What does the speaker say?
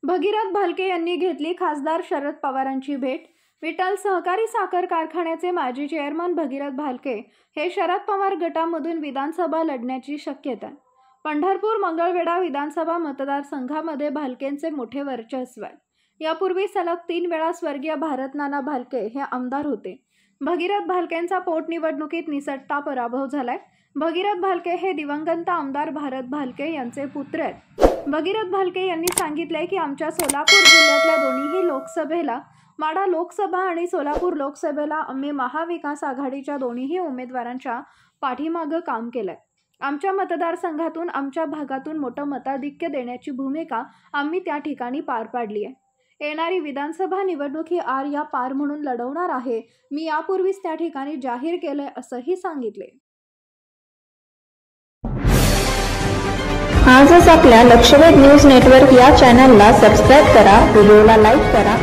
भगीरथ भालके यांनी घेतली खासदार शरद पवारांची भेट। विठ्ठल सहकारी साखर कारखान्याचे माजी चेअरमन भगीरथ भालके हे शरद पवार गटामधून विधानसभा लढण्याची शक्यता आहे। पंढरपूर मंगळवेढा विधानसभा मतदारसंघामध्ये भालकेंचे मोठे वर्चस्व आहे। यापूर्वी सलग 3 वेळा स्वर्गीय भारतनाना भालके हे आमदार होते। भगीरथ भालकेंचा पोटनिवडणुकीत निसटता पराभव झालाय। भगीरथ भालके हे दिवंगत आमदार भारत भालके यांचे पुत्र आहेत। भगीरथ भालके यांनी सांगितले की आमच्या सोलापूर जिल्ह्यातल्या दोन्हीही लोकसभेला, माढा लोकसभा आणि सोलापूर लोकसभेला आम्ही महाविकास आघाडीच्या दोन्हीही उमेदवारांच्या पाठीमागे काम केलंय। आमच्या मतदारसंघातून, आमच्या भागातून मोठं मताधिक्य देण्याची भूमिका आम्ही त्या ठिकाणी पार पाडली आहे। येणारी विधानसभा निवडणूक ही आर या पार म्हणून लढवणार आहे। मी यापूर्वीच त्या ठिकाणी जाहीर केलंय असंही सांगितले। आजच आपल्या लक्षवेध न्यूज नेटवर्क या चॅनलला सबस्क्राइब करा, व्हिडिओला लाईक करा।